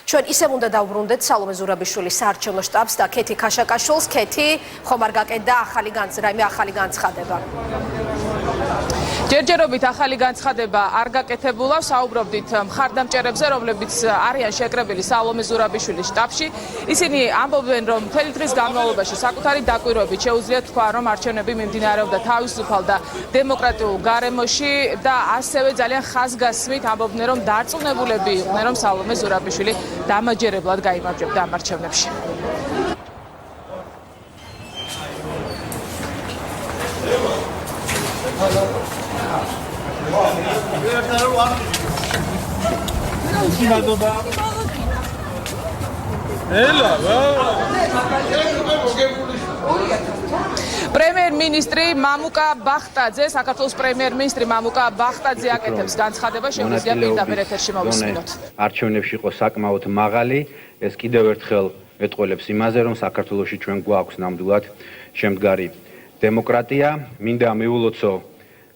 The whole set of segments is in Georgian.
ჩვენ ისევ უნდა დავბრუნდეთ სალომე ზურაბიშვილის საარჩევნო შტაბს და ქეთი ქაშაკაშვილს. ქეთი, ხომ არ გაკეთდა რაიმე ახალი განცხადება? ჯერჯერობით ახალი განცხადება არ გაკეთებულა, საუბრობდით მხარდამჭერებზე, რომლებიც არიან შეკრებილი სალომე ზურაბიშვილის შტაბში. ისინი ამბობენ, რომ მთელი დღის განმავლობაში საკუთარი დაკვირვებით შეუძლიათ თქვა, რომ არჩევნები მიმდინარეობდა თავისუფალ და დემოკრატიულ გარემოში და ასევე ძალიან ხაზგასმით ამბობდნენ, რომ დარწმუნებულები იყვნენ, რომ სალომე ზურაბიშვილი დამაჯერებლად გაიმარჯვებდა ამ არჩევნებში. პრემიერ-მინისტრი მამუკა ბახტაძე, საქართველოს პრემიერ-მინისტრი მამუკა ბახტაძე აკეთებს განცხადება, შეგვიძლია პირდაპირ ეთერში მოვისმინოთ. არჩევნებში იყო საკმაოდ მაღალი, ეს კიდევ ერთხელ ეტყველებს იმაზე, რომ საქართველოში ჩვენ გვაქვს ნამდვილად შემდგარი დემოკრატია. მინდა მიულოცო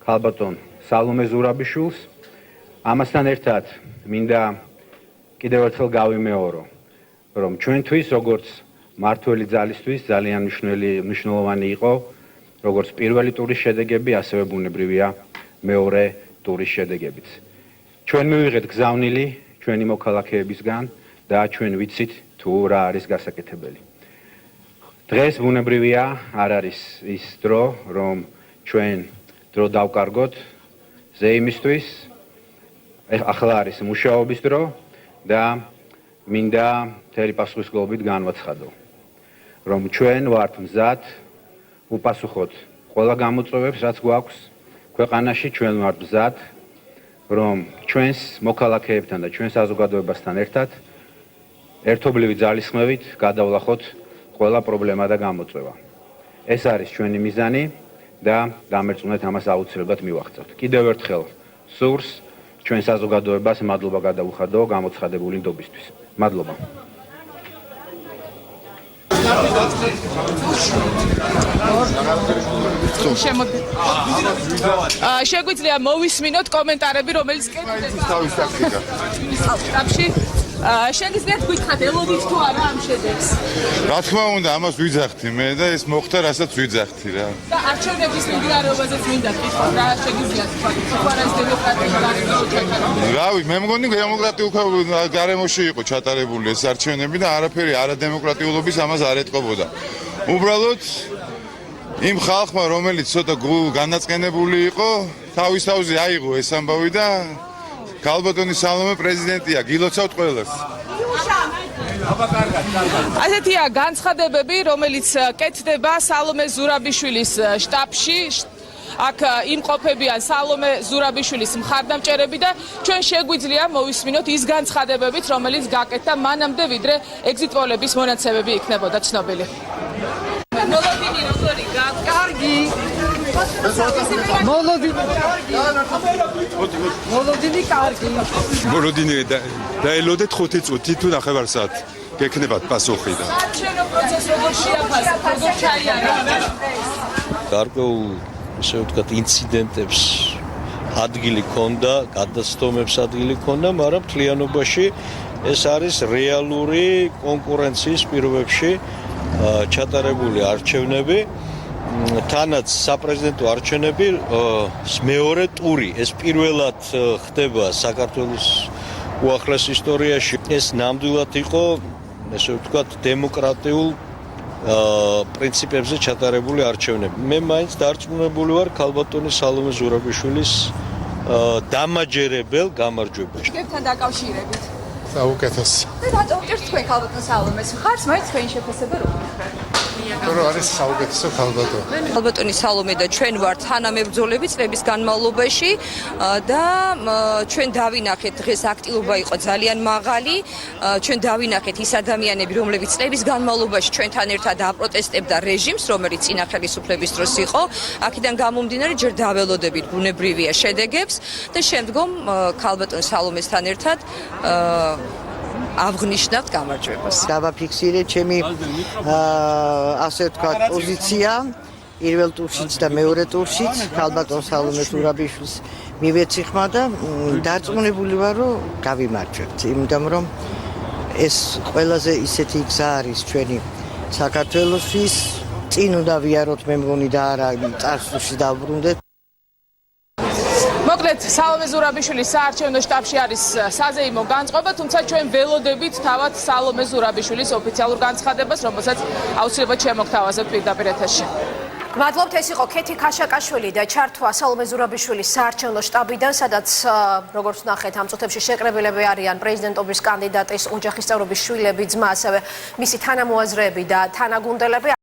ქალბატონ სალომე ზურაბიშვილს. ამასთან ერთად მინდა კიდევ ერთხელ გავიმეორო, რომ ჩვენთვის როგორც მართველი ძალისთვის ძალიან მნიშვნელოვანი იყო როგორც პირველი ტურის შედეგები, ასევე ბუნებრივია მეორე ტურის შედეგებიც. ჩვენ მივიღეთ გზავნილი ჩვენი მოქალაქეებისგან და ჩვენ ვიცით თუ რა არის გასაკეთებელი. დღეს ბუნებრივია არ არის ის დრო, რომ ჩვენ დრო დავკარგოთ ზეიმისთვის. ახლა არის მუშაობის დრო და მინდა მთელი პასუხისმგებლობით განვაცხადო, რომ ჩვენ ვართ მზად უპასუხოთ ყველა გამოწვევებს, რაც გვაქვს ქვეყანაში. ჩვენ ვართ მზად, რომ ჩვენს მოქალაქეებთან და ჩვენს საზოგადოებასთან ერთად ერთობლივი ძალისხმევით გადავლახოთ ყველა პრობლემა და გამოწვევა. ეს არის ჩვენი მიზანი და დამერწმუნეთ ამას აუცილებლად მივახცევთ. კიდევ ერთხელ სურს ჩვენ საზოგადოებას მადლობა გადაუხადო გამოცხადებული ნდობისთვის. მადლობა. შეგვიძლია მოვისმინოთ კომენტარები, რომელიც კეთდება. შეგიძლიათ გითხრათ, ელოდით თუ არა ამ შედეგს? რა თქმა უნდა, ამას ვიძახთი მე და ეს მოხდა, რასაც ვიძახთი რა. და არჩევნების მიმდინარეობაზეც მინდა გითხრათ, რა შეგიძლიათ თქვათ, თუ არა ეს დემოკრატიული გარემოში ჩატარებული? რავი, მე მგონი დემოკრატიულ გარემოში იყო ჩატარებული ეს არჩევნები და არაფერი არადემოკრატიულობის ამას არ ეტყობოდა. უბრალოდ იმ ხალხმა, რომელიც ცოტა განაწყენებული იყო, თავის თავზე აიღო ეს ამბავი და ქალბატონი სალომე პრეზიდენტია, გილოცავთ ყველას. ასეთია განცხადებები, რომელიც კეთდება სალომე ზურაბიშვილის შტაბში. აქ იმყოფებიან სალომე ზურაბიშვილის მხარდამჭერები და ჩვენ შეგვიძლია მოვისმინოთ ის განცხადებებით, რომელიც გაკეთდა მანამდე, ვიდრე ეგზიტ პოლების მონაცემები იქნებოდა ცნობილი. მოლოდინი როგორი კარგი მოლოდინი კარგი. მოლოდინი დაელოდეთ 5 წუთი თუ 9 საათი. გექნებათ პასუხი და. არჩევნო პროცესი როგორ შეაფასეთ, როგორ ჩაიარა? გარკვეულ ისე ვთქვათ ინციდენტებს ადგილი ქონდა, გადაცდომებს ადგილი ქონდა, მაგრამ მთლიანობაში ეს არის რეალური კონკურენციის პირობებში ჩატარებული არჩევნები. თანაც საპრეზიდენტო არჩევნები მეორე ტური, ეს პირველად ხდება საქართველოს უახლეს ისტორიაში. ეს ნამდვილად იყო, ესე ვთქვათ, დემოკრატიულ პრინციპებზე ჩატარებული არჩევნები. მე მაინც დარწმუნებული ვარ ქალბატონი სალომე ზურაბიშვილის დამაჯერებელ გამარჯვებაში. შეგებთან დაკავშირებით. საუკეთესო. და რატომ ვჭირთ თქვენ ქალბატონ სალომეს? ხარს მაინც თქვენი შეფასება როგორ ხარ? რომ არის საუკეთესო ქალბატონი. ქალბატონი სალომე და ჩვენ ვართ თანამებრძოლები წლების განმავლობაში და ჩვენ დავინახეთ დღეს აქტივობა იყო ძალიან მაღალი. ჩვენ დავინახეთ ის ადამიანები, რომლებიც წლების განმავლობაში ჩვენთან ერთად აპროტესტებდა რეჟიმს, რომელიც წინა ხელისუფლების დროს იყო. აქედან გამომდინარე ჯერ დაველოდებით ბუნებრივია შედეგებს და შემდგომ ქალბატონ სალომესთან ერთად აღნიშნავთ გამარჯვებას. დავაფიქსირე ჩემი ასე ვთქვათ პოზიცია პირველ ტურშიც და მეორე ტურშიც ქალბატონ სალომე ზურაბიშვილს მივეციხმა და დარწმუნებული ვარ, რომ გავიმარჯვებთ, იმიტომ რომ ეს ყველაზე ისეთი გზა არის ჩვენი საქართველოსთვის. წინ უნდა ვიაროთ მე მგონი და არა წარსულში დავბრუნდეთ. მოკლედ სალომე ზურაბიშვილის საარჩევნო შტაბში არის საზეიმო განწყობა, თუმცა ჩვენ ველოდებით თავად სალომე ზურაბიშვილის ოფიციალურ განცხადებას, რომელსაც აუცილებლად შემოგთავაზებთ პირდაპირ ეთერში. გმადლობთ, ეს იყო ქეთი ქაშაკაშვილი და ჩართვა სალომე ზურაბიშვილის საარჩევნო შტაბიდან, სადაც როგორც ნახეთ, ამ წუთებში შეკრებილები არიან პრეზიდენტობის კანდიდატის ოჯახის წევრების შვილები, ძმა, ასევე მისი თანამოაზრეები და თანაგუნდელები.